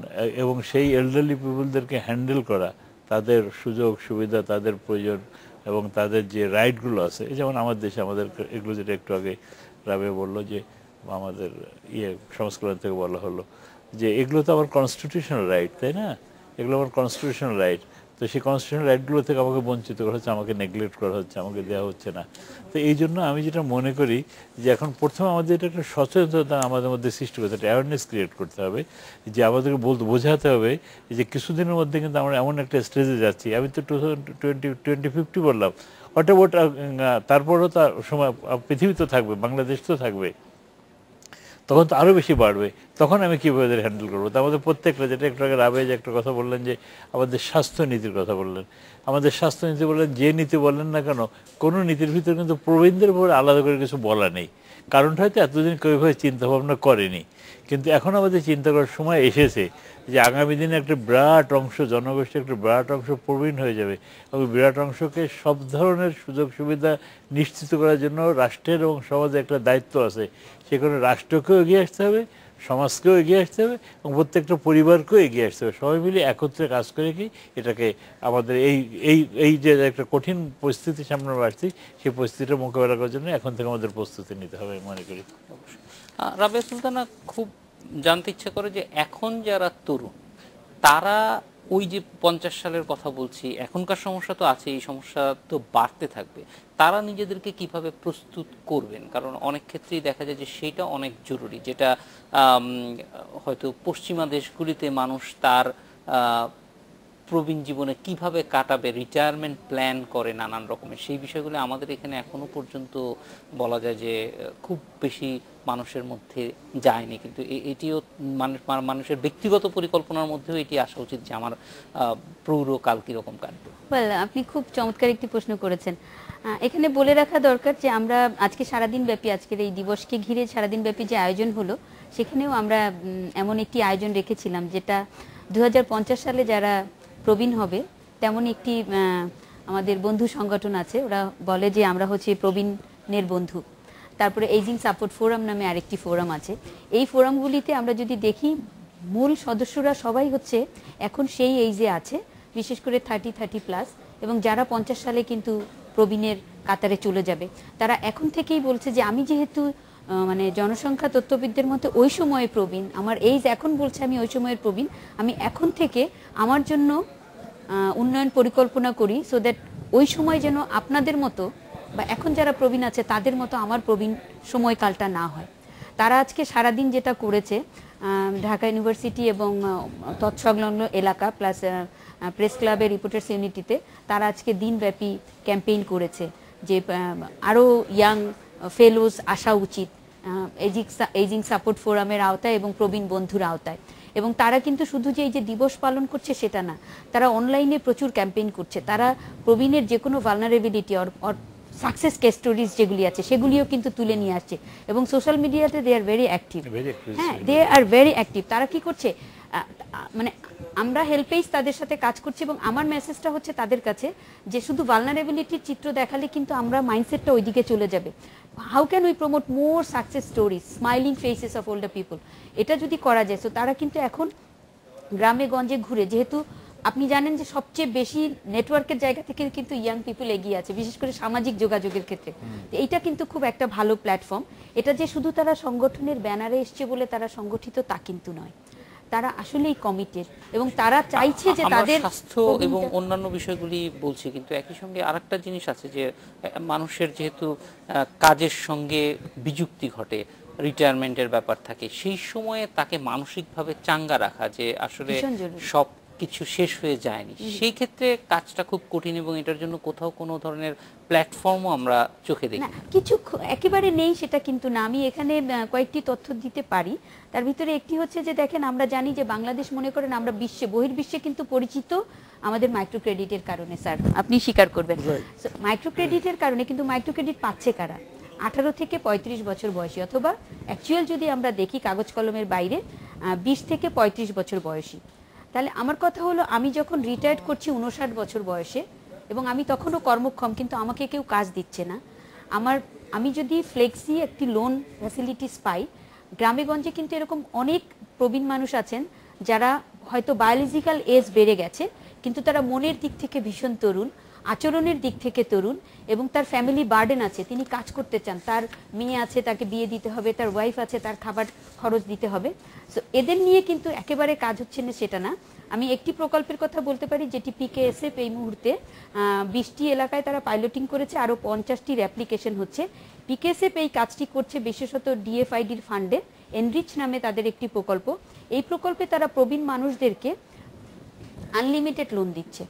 এবং সেই এল্ডারলি পিপুলদেরকে হ্যান্ডেল করা, তাদের সুযোগ সুবিধা, তাদের প্রয়োজন এবং তাদের যে রাইটগুলো আছে, যেমন আমাদের দেশে আমাদের এগুলো, যেটা একটু আগে রাবে বললো যে আমাদের সংস্করণ থেকে বলা হলো যে এগুলো তো আমার কনস্টিটিউশনাল রাইট, তাই না? এগুলো আমার কনস্টিটিউশনাল রাইট। তো সেই কনস্টিটিউশনাল রাইটগুলো থেকে আমাকে বঞ্চিত করা হচ্ছে, আমাকে নেগলেক্ট করা হচ্ছে, আমাকে দেওয়া হচ্ছে না। তো এই জন্য আমি যেটা মনে করি যে এখন প্রথমে আমাদের এটা একটা সচেতনতা আমাদের মধ্যে সৃষ্টি করতে হবে, অ্যাওয়ারনেস ক্রিয়েট করতে হবে, যে আমাদেরকে বোঝাতে হবে যে কিছুদিনের মধ্যে কিন্তু আমরা এমন একটা স্টেজে যাচ্ছি। আমি তো 2050 বললাম, হোয়াট অ্যাবাউট তারপরও তার সময় পৃথিবী তো থাকবে, বাংলাদেশ তো থাকবে, তখন তো আরও বেশি বাড়বে। তখন আমি কীভাবে এদের হ্যান্ডেল করবো? তো আমাদের প্রত্যেকটা, যেটা একটু আগে রাবে যে একটা কথা বললেন যে আমাদের স্বাস্থ্যনীতির কথা বললেন, আমাদের স্বাস্থ্যনীতি বললেন, যে নীতি বললেন না কেন, কোনো নীতির ভিতরে কিন্তু প্রবীণদের উপরে আলাদা করে কিছু বলা নেই। কারণটা হয়তো এতদিন কেউ এভাবে চিন্তাভাবনা করেনি, কিন্তু এখন আমাদের চিন্তা করার সময় এসেছে যে আগামী দিনে একটা বিরাট অংশ জনগোষ্ঠীর একটা বিরাট অংশ প্রবীণ হয়ে যাবে, এবং বিরাট অংশকে সব ধরনের সুযোগ সুবিধা নিশ্চিত করার জন্য রাষ্ট্রের এবং সমাজে একটা দায়িত্ব আছে। সেখানে রাষ্ট্রকেও এগিয়ে আসতে হবে, সমাজকেও এগিয়ে আসতে হবে, এবং প্রত্যেকটা পরিবারকেও এগিয়ে আসতে হবে। সবাই মিলে একত্রে কাজ করে কি এটাকে আমাদের এই এই এই যে একটা কঠিন পরিস্থিতির সামনে আসছি, সেই পরিস্থিতিটা মোকাবেলা করার জন্য এখন থেকে আমাদের প্রস্তুতি নিতে হবে মনে করি। রাবেয়া সুলতানা, খুব জানতে ইচ্ছে করে যে এখন যারা তরুণ, তারা ওই যে 50 সালের কথা বলছি, এখনকার সমস্যা তো আছে, এই সমস্যা তো বাড়তে থাকবে, তারা নিজেদেরকে কিভাবে প্রস্তুত করবেন? কারণ অনেক ক্ষেত্রেই দেখা যায় যে সেটা অনেক জরুরি, যেটা হয়তো পশ্চিমা দেশগুলিতে মানুষ তার প্রবীণ জীবনে কিভাবে কাটাবে, রিটায়ারমেন্ট প্ল্যান করে নানান রকমের, সেই বিষয়গুলো আমাদের এখানে এখনো পর্যন্ত বলা যায় যে খুব বেশি মানুষের মধ্যে যায়নি। কিন্তু এটিও মানুষের ব্যক্তিগত পরিকল্পনার মধ্যেও এটি আসা উচিত যে আমার প্রৌঢ়কাল কীরকম কাটবে। আপনি খুব চমৎকার একটি প্রশ্ন করেছেন। এখানে বলে রাখা দরকার যে আমরা আজকে সারাদিন ব্যাপী, আজকের এই দিবসকে ঘিরে সারাদিন ব্যাপী যে আয়োজন হলো, সেখানেও আমরা এমন একটি আয়োজন রেখেছিলাম যেটা 2050 সালে যারা প্রবীণ হবে, তেমন একটি আমাদের বন্ধু সংগঠন আছে, ওরা বলে যে আমরা হচ্ছে প্রবীণের বন্ধু। তারপরে এজিং সাপোর্ট ফোরাম নামে আরেকটি ফোরাম আছে। এই ফোরামগুলিতে আমরা যদি দেখি, মূল সদস্যরা সবাই হচ্ছে এখন সেই এইজে আছে, বিশেষ করে 30+ এবং যারা 50 সালে কিন্তু প্রবীণের কাতারে চলে যাবে, তারা এখন থেকেই বলছে যে আমি যেহেতু মানে জনসংখ্যা তত্ত্ববিদদের মতে ওই সময়ে প্রবীণ, আমার এইজ এখন বলছে আমি ওই সময়ের প্রবীণ, আমি এখন থেকে আমার জন্য উন্নয়ন পরিকল্পনা করি, সো দ্যাট ওই সময় যেন আপনাদের মতো বা এখন যারা প্রবীণ আছে তাদের মতো আমার প্রবীণ সময়কালটা না হয়। তারা আজকে সারাদিন যেটা করেছে, ঢাকা ইউনিভার্সিটি এবং তৎসংলগ্ন এলাকা প্লাস প্রেস ক্লাবের রিপোর্টার্স ইউনিটিতে তারা আজকে দিনব্যাপী ক্যাম্পেইন করেছে যে আরও ইয়াং ফেলোজ আসা উচিত এজিং সাপোর্ট ফোরামের আওতায় এবং প্রবীণ বন্ধুর আওতায়। এবং তারা কিন্তু শুধু যে এই যে দিবস পালন করছে সেটা না, তারা অনলাইনে প্রচুর ক্যাম্পেইন করছে। তারা প্রবীণের যে কোনো vulnerability or success case stories যেগুলি আছে সেগুলিও কিন্তু তুলে নিয়ে আসছে, এবং সোশ্যাল মিডিয়াতে দে আর ভেরি অ্যাক্টিভ। হ্যাঁ, দে আর ভেরি অ্যাক্টিভ। তারা কি করছে, মানে আমরা হেল্পেজ তাদের সাথে কাজ করছি, এবং আমার মেসেজটা হচ্ছে তাদের কাছে যে শুধু ভালনারেবিলিটির চিত্র দেখালে কিন্তু আমরা মাইন্ডসেটটা ওইদিকে চলে যাবে। How can we promote more success stories, smiling faces of older people? এটা যদি করা যায়, তো তারা কিন্তু এখন গ্রামে গঞ্জে ঘুরে, যেহেতু আপনি জানেন যে সবচেয়ে বেশি নেটওয়ার্কের জায়গা থেকে কিন্তু ইয়াং পিপল এগিয়ে আছে, বিশেষ করে সামাজিক যোগাযোগের ক্ষেত্রে। এইটা কিন্তু খুব একটা ভালো প্ল্যাটফর্ম। এটা যে শুধু তারা সংগঠনের ব্যানারে এসছে বলে তারা সংগঠিত তা কিন্তু নয়, তারা আসলেই কমিটেড এবং তারা চাইছে যে তাদের স্বাস্থ্য এবং অন্যান্য বিষয়গুলি বলছি, কিন্তু একই সঙ্গে আরেকটা জিনিস আছে যে মানুষের যেহেতু কাজের সঙ্গে বিযুক্তি ঘটে, রিটায়ারমেন্টের ব্যাপার থাকে, সেই সময়ে তাকে মানসিকভাবে চাঙ্গা রাখা যে আসলে সব কিছু শেষ হয়ে যায়নি, সেই ক্ষেত্রে কাজটা খুব কঠিন, এবং এটার জন্য কোথাও কোনো ধরনের প্ল্যাটফর্মও আমরা চোখে দেখি না। কিছু একেবারে নেই সেটা কিন্তু না। আমি এখানে কয়েকটি তথ্য দিতে পারি। তার ভিতরে একটি হচ্ছে যে দেখেন, আমরা জানি যে বাংলাদেশ, মনে করেন আমরা বিশ্বে, বহির্বিশ্বে কিন্তু পরিচিত আমাদের মাইক্রো ক্রেডিটের কারণে। স্যার আপনি স্বীকার করবেন, মাইক্রো ক্রেডিটের কারণে। কিন্তু মাইক্রো ক্রেডিট পাচ্ছে কারা? 18 থেকে 35 বছর বয়সী, অথবা অ্যাকচুয়াল যদি আমরা দেখি কাগজ কলমের বাইরে 20 থেকে 35 বছর বয়সী। তাহলে আমার কথা হলো, আমি যখন রিটায়ার্ড করছি 59 বছর বয়সে, এবং আমি তখনও কর্মক্ষম, কিন্তু আমাকে কেউ কাজ দিচ্ছে না, আমি যদি ফ্লেক্সি একটি লোন ফ্যাসিলিটিস পাই, গ্রামে গঞ্জে কিন্তু এরকম অনেক প্রবীণ মানুষ আছেন যারা হয়তো বায়োলজিক্যাল এজ বেড়ে গেছে, কিন্তু তারা মনের দিক থেকে ভীষণ তরুণ, আচরণের দিক থেকে তরুণ, এবং তার ফ্যামিলি বার্ডেন আছে, তিনি কাজ করতে চান, তার মেয়ে আছে, তাকে বিয়ে দিতে হবে, তার ওয়াইফ আছে, তার খাবার খরচ দিতে হবে। সো এদের নিয়ে কিন্তু একেবারে কাজ হচ্ছে না সেটা না। আমি একটি প্রকল্পের কথা বলতে পারি যেটি পিকেএসএফ এই মুহূর্তে 20টি এলাকায় তারা পাইলটিং করেছে, আরও 50টির অ্যাপ্লিকেশন হচ্ছে। পিকেএসএফ এই কাজটি করছে বিশেষত ডিএফআইডির ফান্ডে, এনরিচ নামে তাদের একটি প্রকল্প। এই প্রকল্পে তারা প্রবীণ মানুষদেরকে আনলিমিটেড লোন দিচ্ছে।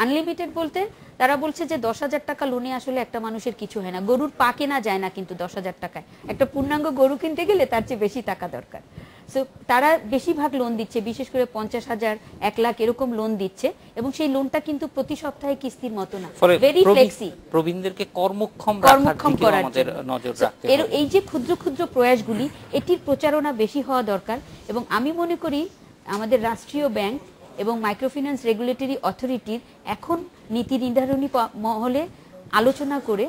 আনলিমিটেড বলতে তারা বলছে যে 10,000 টাকা লোনে আসলে একটা মানুষের কিছু হয় না, গরুর পা কেনা যায় না, কিন্তু 10,000 টাকায় একটা পূর্ণাঙ্গ গরু কিনতে গেলে তার চেয়ে বেশি টাকা দরকার। সো তারা বেশিরভাগ লোন দিচ্ছে, বিশেষ করে 50,000, 1 লাখ এরকম লোন দিচ্ছে, এবং সেই লোনটা কিন্তু প্রতি সপ্তাহে কিস্তির মতো না, ভেরি ফ্লেক্সি। প্রবীণদেরকে কর্মক্ষম করার আমাদের নজর রাখতে হবে। এই যে ক্ষুদ্র ক্ষুদ্র প্রয়াসগুলি, এটির প্রচারণা বেশি হওয়া দরকার। এবং আমি মনে করি আমাদের রাষ্ট্রীয় ব্যাংক এবং মাইক্রোফিন্যান্স রেগুলেটরি অথরিটির এখন নীতি নির্ধারণী মহলে আলোচনা করে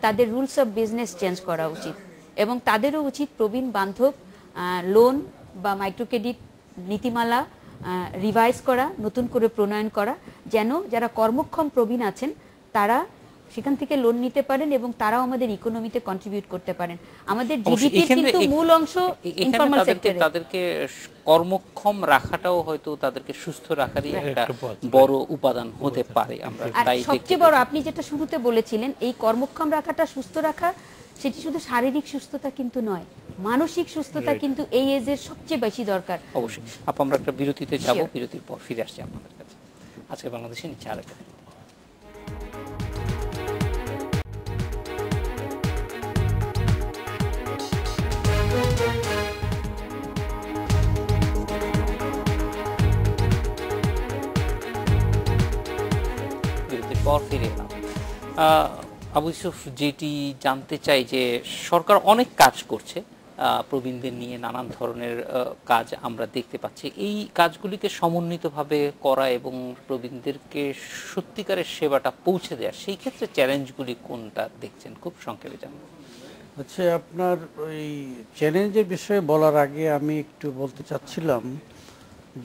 তাদের রুলস অফ বিজনেস চেঞ্জ করা উচিত, এবং তাদেরও উচিত প্রবীণ বান্ধব লোন বা মাইক্রোক্রেডিট নীতিমালা রিভাইজ করা, নতুন করে প্রণয়ন করা, যেন যারা কর্মক্ষম প্রবীণ আছেন তারা সেখান থেকে লোন নিতে পারেন এবং তারাও আমাদের ইকোনমিতে কন্ট্রিবিউট করতে পারেন। আমাদের জিডিপির কিন্তু মূল অংশ ইনফর্মাল সেক্টরে। তাদেরকে কর্মক্ষম রাখাটাও হয়তো তাদেরকে সুস্থ রাখারই একটা বড় উপাদান হতে পারে। আমরা তাই সবচেয়ে বড়, আপনি যেটা শুরুতে বলেছিলেন, এই কর্মক্ষম রাখাটা, সুস্থ রাখা, সেটি শুধু শারীরিক সুস্থতা কিন্তু নয়, মানসিক সুস্থতা কিন্তু এই এজের সবচেয়ে বেশি দরকার। অবশ্যই আপু, আমরা একটা বিরতিতে যাব, বিরতির পর ফিরে আসছি আপনাদের কাছে। আজকে বাংলাদেশে নিচে আরেকটা পর ফিরে এলাম। আবু ইউসুফ, যেটি জানতে চাই যে সরকার অনেক কাজ করছে প্রবীণদের নিয়ে, নানান ধরনের কাজ আমরা দেখতে পাচ্ছি। এই কাজগুলিকে সমন্বিতভাবে করা এবং প্রবীণদেরকে সত্যিকারের সেবাটা পৌঁছে দেওয়া, সেই ক্ষেত্রে চ্যালেঞ্জগুলি কোনটা দেখছেন, খুব সংক্ষেপে জানান। আচ্ছা, আপনার ওই চ্যালেঞ্জের বিষয়ে বলার আগে আমি একটু বলতে চাচ্ছিলাম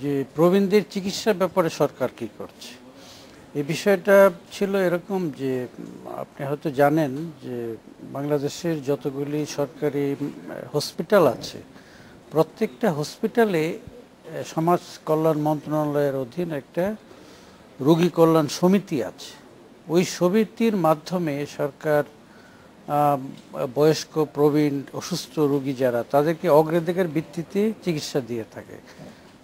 যে প্রবীণদের চিকিৎসার ব্যাপারে সরকার কি করছে। এই বিষয়টা ছিল এরকম যে আপনি হয়তো জানেন যে বাংলাদেশের যতগুলি সরকারি হসপিটাল আছে, প্রত্যেকটা হসপিটালে সমাজ কল্যাণ মন্ত্রণালয়ের অধীন একটা রোগী কল্যাণ সমিতি আছে। ওই সমিতির মাধ্যমে সরকার বয়স্ক, প্রবীণ, অসুস্থ রোগী যারা, তাদেরকে অগ্রাধিকার ভিত্তিতে চিকিৎসা দিয়ে থাকে।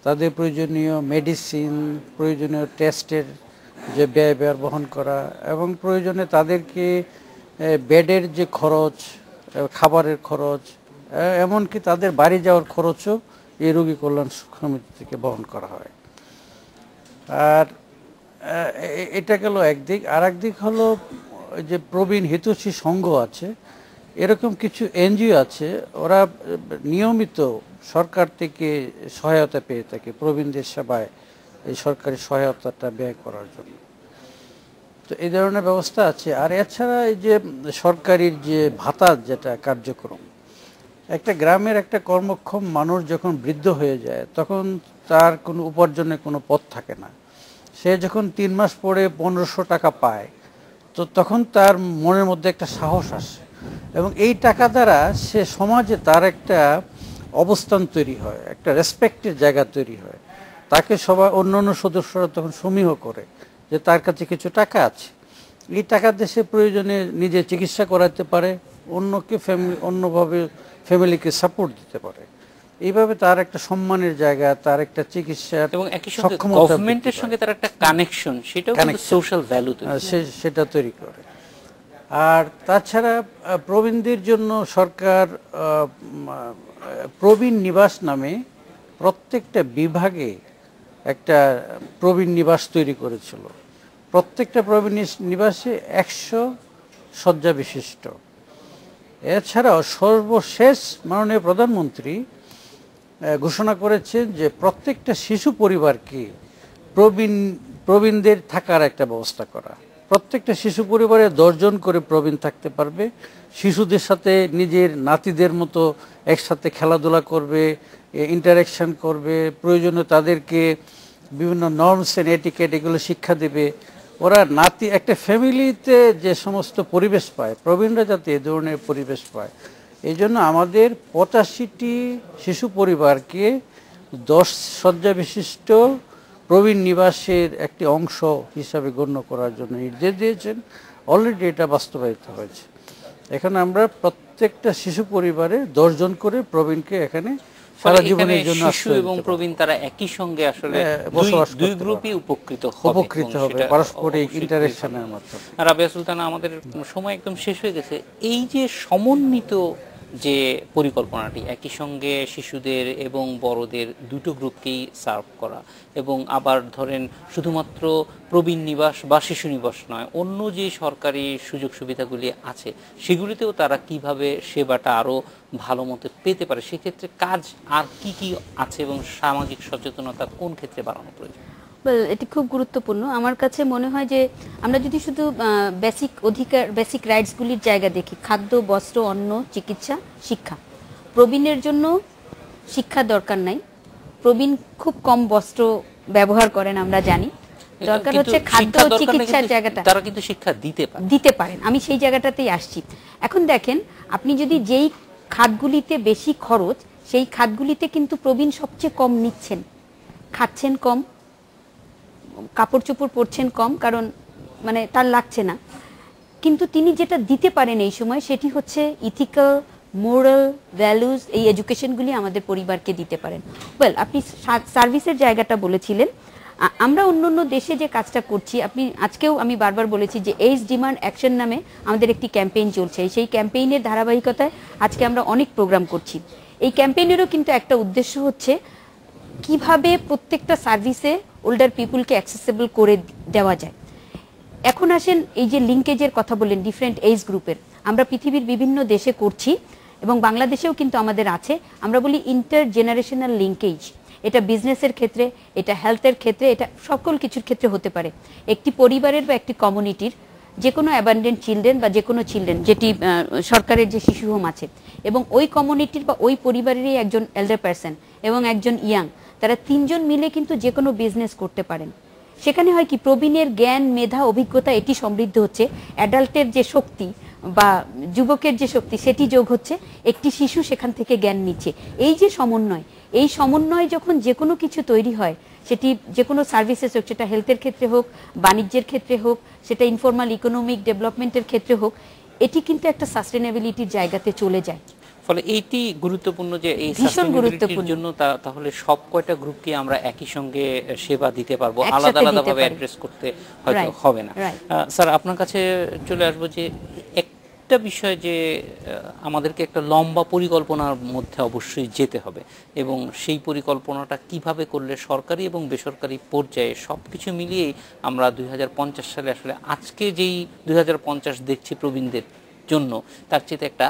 তাদের প্রয়োজনীয় মেডিসিন, প্রয়োজনীয় টেস্টের যে ব্যয় বহন করা, এবং প্রয়োজনে তাদেরকে বেডের যে খরচ, খাবারের খরচ, এমনকি তাদের বাড়ি যাওয়ার খরচও এই রোগী কল্যাণ সমিতি থেকে বহন করা হয়। আর এটা গেল একদিক। আর একদিক হলো যে প্রবীণ হিতৈষী সংঘ আছে, এরকম কিছু এনজিও আছে, ওরা নিয়মিত সরকার থেকে সহায়তা পেয়ে থাকে প্রবীণদের সেবায়, এই সরকারি সহায়তাটা ব্যয় করার জন্য। তো এই ধরনের ব্যবস্থা আছে। আর এছাড়া এই যে সরকারির যে ভাতা যেটা কার্যক্রম, একটা গ্রামের একটা কর্মক্ষম মানুষ যখন বৃদ্ধ হয়ে যায়, তখন তার কোনো উপার্জনের কোনো পথ থাকে না। সে যখন 3 মাস পরে 1500 টাকা পায়, তো তখন তার মনের মধ্যে একটা সাহস আসে, এবং এই টাকা দ্বারা সে সমাজে তার একটা অবস্থান তৈরি হয়, একটা রেসপেক্টের জায়গা তৈরি হয়। তাকে সবাই, অন্যান্য সদস্যরা তখন সমীহ করে যে তার কাছে কিছু টাকা আছে, এই টাকা দিয়ে সে প্রয়োজনে নিজে চিকিৎসা করাতে পারে, অন্যকে অন্যভাবে ফ্যামিলিকে সাপোর্ট দিতে পারে। এইভাবে তার একটা সম্মানের জায়গা, তার একটা চিকিৎসার এবং একই সঙ্গে গভর্নমেন্টের সঙ্গে তার একটা কানেকশন, সেটাও কিন্তু সোশ্যাল ভ্যালু সেটা তৈরি করে। আর তাছাড়া প্রবীণদের জন্য সরকার প্রবীণ নিবাস নামে প্রত্যেকটা বিভাগে একটা প্রবীণ নিবাস তৈরি করেছিল। প্রত্যেকটা প্রবীণ নিবাসে 100 শয্যা বিশিষ্ট। এছাড়াও সর্বশেষ মাননীয় প্রধানমন্ত্রী ঘোষণা করেছেন যে প্রত্যেকটা শিশু পরিবারকে প্রবীণদের থাকার একটা ব্যবস্থা করা। প্রত্যেকটা শিশু পরিবারে 10 জন করে প্রবীণ থাকতে পারবে। শিশুদের সাথে নিজের নাতিদের মতো একসাথে খেলাধুলা করবে, ইন্টারেকশন করবে, প্রয়োজনে তাদেরকে বিভিন্ন নর্মস এন্ড এটিকেট এগুলো শিক্ষা দেবে। ওরা একটা ফ্যামিলিতে যে সমস্ত পরিবেশ পায়, প্রবীণরা যাতে এ ধরনের পরিবেশ পায়, এই জন্য আমাদের 85টি শিশু পরিবারকে 10 শয্যা বিশিষ্ট প্রবীণ নিবাসের একটি অংশ হিসাবে গণ্য করার জন্য নির্দেশ দিয়েছেন। অলরেডি এটা বাস্তবায়িত হয়েছে। এখানে আমরা প্রত্যেকটা শিশু পরিবারে 10 জন করে প্রবীণকে এখানে সারা জীবনের জন্য শিশু এবং প্রবীণ তারা একই সঙ্গে আসলে দুই গ্রুপই উপকৃত হবে পারস্পরিক ইন্টারেকশনের মাধ্যমে। রাবেয়া সুলতানা, আমাদের সময় একদম শেষ হয়ে গেছে। এই যে সমন্বিত যে পরিকল্পনাটি, একই সঙ্গে শিশুদের এবং বড়দের দুটো গ্রুপকেই সার্ভ করা, এবং আবার ধরেন শুধুমাত্র প্রবীণ নিবাস বা শিশু নিবাস নয়, অন্য যে সরকারি সুযোগ সুবিধাগুলি আছে সেগুলিতেও তারা কিভাবে সেবাটা আরও ভালো মতো পেতে পারে, সেক্ষেত্রে কাজ আর কি কি আছে এবং সামাজিক সচেতনতা কোন ক্ষেত্রে বাড়ানো প্রয়োজন? এটি খুব গুরুত্বপূর্ণ। আমার কাছে মনে হয় যে আমরা যদি শুধু বেসিক অধিকার, বেসিক রাইটসগুলির জায়গা দেখি, খাদ্য, বস্ত্র, অন্ন, চিকিৎসা, শিক্ষা, প্রবীণের জন্য শিক্ষা দরকার নাই। প্রবীণ খুব কম বস্ত্র ব্যবহার করেন আমরা জানি। দরকার হচ্ছে খাদ্য ও চিকিৎসার জায়গাটা, তারা কিন্তু শিক্ষা দিতে পারেন। আমি সেই জায়গাটাতেই আসছি। এখন দেখেন, আপনি যদি যেই খাতগুলিতে বেশি খরচ, সেই খাতগুলিতে কিন্তু প্রবীণ সবচেয়ে কম নিচ্ছেন, খাচ্ছেন কম, কাপড় চোপড় পরছেন কম, কারণ মানে তার লাগছে না। কিন্তু তিনি যেটা দিতে পারেন এই সময়, সেটি হচ্ছে ইথিক্যাল, মোরাল ভ্যালুজ, এই এডুকেশনগুলি আমাদের পরিবারকে দিতে পারেন। আপনি সার্ভিসের জায়গাটা বলেছিলেন। আমরা অন্য অন্য দেশে যে কাজটা করছি, আজকেও আমি বারবার বলেছি যে এইজ ডিমান্ড অ্যাকশন নামে আমাদের একটি ক্যাম্পেইন চলছে। সেই ক্যাম্পেইনের ধারাবাহিকতায় আজকে আমরা অনেক প্রোগ্রাম করছি। এই ক্যাম্পেইনেরও কিন্তু একটা উদ্দেশ্য হচ্ছে কিভাবে প্রত্যেকটা সার্ভিসে ওল্ডার পিপুলকে অ্যাক্সেসিবল করে দেওয়া যায়। এখন আসেন, এই যে লিঙ্কেজের কথা বললেন ডিফারেন্ট এজ গ্রুপের, আমরা পৃথিবীর বিভিন্ন দেশে করছি এবং বাংলাদেশেও কিন্তু আমাদের আছে। আমরা বলি ইন্টার জেনারেশনাল লিঙ্কেজ। এটা বিজনেসের ক্ষেত্রে, এটা হেলথের ক্ষেত্রে, এটা সকল কিছুর ক্ষেত্রে হতে পারে। একটি পরিবারের বা একটি কমিউনিটির যে কোনো অ্যাবান্ডেন্ট চিলড্রেন বা যে কোনো চিলড্রেন, যেটি সরকারের যে শিশু হোম আছে, এবং ওই কমিউনিটির বা ওই পরিবারেরই একজন এল্ডার পারসন এবং একজন ইয়াং, তারা 3 জন মিলে কিন্তু যে কোনো বিজনেস করতে পারেন। সেখানে হয় কি, প্রবীণের জ্ঞান, মেধা, অভিজ্ঞতা এটি সমৃদ্ধ হচ্ছে, অ্যাডাল্টের যে শক্তি বা যুবকের যে শক্তি সেটি যোগ হচ্ছে, একটি শিশু সেখান থেকে জ্ঞান নিচ্ছে। এই যে সমন্বয়, এই সমন্বয় যখন যে কোনো কিছু তৈরি হয়, সেটি যে কোনো সার্ভিসেস হোক, সেটা হেলথের ক্ষেত্রে হোক, বাণিজ্যের ক্ষেত্রে হোক, সেটা ইনফর্মাল ইকোনমিক ডেভেলপমেন্টের ক্ষেত্রে হোক, এটি কিন্তু একটা সাস্টেনেবিলিটির জায়গাতে চলে যায়। ফলে এইটি গুরুত্বপূর্ণ যে এই সাস্টেনেবিলিটির জন্য তাহলে সব কয়টা গ্রুপকে আমরা একই সঙ্গে সেবা দিতে পারবো, আলাদা আলাদাভাবে অ্যাড্রেস করতে হয়তো হবে না। স্যার, আপনার কাছে চলে আসবো যে একটা বিষয়, যে আমাদেরকে একটা লম্বা পরিকল্পনার মধ্যে অবশ্যই যেতে হবে, এবং সেই পরিকল্পনাটা কিভাবে করলে সরকারি এবং বেসরকারি পর্যায়ে সব কিছু মিলিয়েই আমরা 2050 সালে আসলে আজকে যেই 2050 দেখছি প্রবীণদের জন্য, তার চেয়ে একটা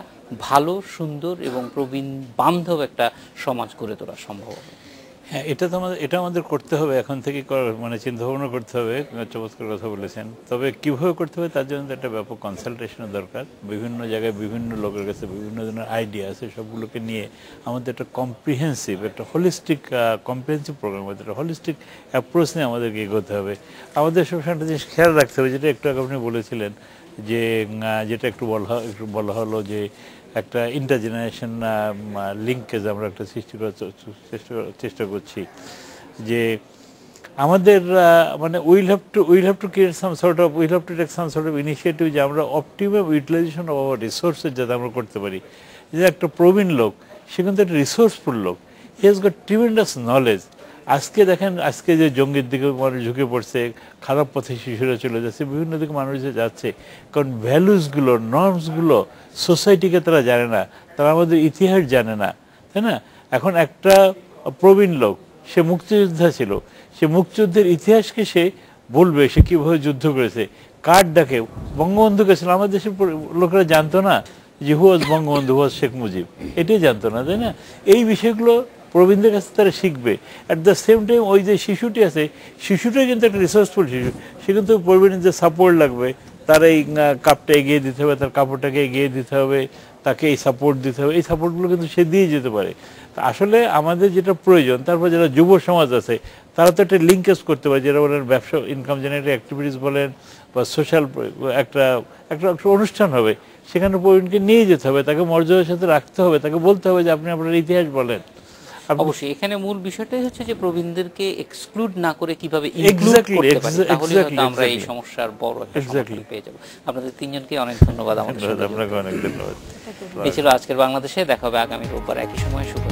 ভালো, সুন্দর এবং প্রবীণ বান্ধব একটা সমাজ গড়ে তোলা সম্ভব হবে। হ্যাঁ, এটা আমাদের করতে হবে, এখন থেকে মানে চিন্তা ভাবনা করতে হবে। চমৎকার কথা বলেছেন। তবে কিভাবে করতে হবে তার জন্য একটা ব্যাপক কনসালটেশনের দরকার। বিভিন্ন জায়গায় বিভিন্ন লোকের কাছে বিভিন্ন ধরনের আইডিয়া আছে, সবগুলোকে নিয়ে আমাদের একটা কম্প্রিহেন্সিভ, একটা কম্প্রিহেন্সিভ প্রোগ্রাম, একটা হলিস্টিক অ্যাপ্রোচ নিয়ে আমাদেরকে এগোতে হবে। আমাদের সবসময় একটা জিনিস খেয়াল রাখতে হবে, যেটা একটু আগে আপনি বলেছিলেন, যেটা একটু বলা হলো যে একটা ইন্টারজেনারেশন লিঙ্কেজ আমরা একটা সৃষ্টি করার চেষ্টা করছি, যে আমাদের মানে will have to take some sort of initiative, যে আমরা optimum utilization of our resources যাতে আমরা করতে পারি। যে একটা প্রবীণ লোক, সে কিন্তু একটা রিসোর্সফুল লোক, he has got tremendous knowledge. আজকে দেখেন, আজকে যে জঙ্গির দিকে মানুষ ঝুঁকে পড়ছে, খারাপ পথে শিশুরা চলে যাচ্ছে, বিভিন্ন দিকে মানুষ যে যাচ্ছে, কারণ ভ্যালুসগুলো, নর্মসগুলো সোসাইটিকে তারা জানে না, তারা আমাদের ইতিহাস জানে না, তাই না? এখন একটা প্রবীণ লোক, সে মুক্তিযোদ্ধা ছিল, সে মুক্তিযুদ্ধের ইতিহাসকে সে বলবে, সে কীভাবে যুদ্ধ করেছে, কার ডাকে বঙ্গবন্ধুকে ছিল। আমাদের দেশের লোকেরা জানতো না যে হু ওয়াজ বঙ্গবন্ধু, হু ওয়াজ শেখ মুজিব, এটাই জানতো না, তাই না? এই বিষয়গুলো প্রবীণদের কাছে তারা শিখবে। অ্যাট দ্য সেম টাইম ওই যে শিশুটি আছে, শিশুটাই কিন্তু একটা রিসোর্সফুল শিশু, সে কিন্তু প্রবীণের যে সাপোর্ট লাগবে, তার এই কাপটা এগিয়ে দিতে হবে, তার কাপড়টাকে এগিয়ে দিতে হবে, তাকে এই সাপোর্ট দিতে হবে, এই সাপোর্টগুলো কিন্তু সে দিয়ে যেতে পারে। আসলে আমাদের যেটা প্রয়োজন, তারপর যারা যুব সমাজ আছে, তারা তো একটা লিঙ্কেজ করতে পারে, যেটা বলেন ব্যবসা, ইনকাম জেনারেটিং অ্যাক্টিভিটিস বলেন, বা সোশ্যাল একটা অনুষ্ঠান হবে, সেখানে প্রবীণকে নিয়ে যেতে হবে, তাকে মর্যাদার সাথে রাখতে হবে, তাকে বলতে হবে যে আপনি আপনার ইতিহাস বলেন, অবশ্যই এখানে মূল বিষয়টাই হচ্ছে যে প্রবীণদেরকে এক্সক্লুড না করে কিভাবে ইনক্লুড করতে পারি, তাহলে হয়তো আমরা এই সমস্যার বড় একটা সমাধান পেয়ে যাব। আপনাদের তিনজনকে অনেক ধন্যবাদ আমাদের সাথে। আপনাকে অনেক ধন্যবাদ। এই ছিল আজকের বাংলাদেশে, দেখা হবে আগামী রোববার একই সময়। শুভ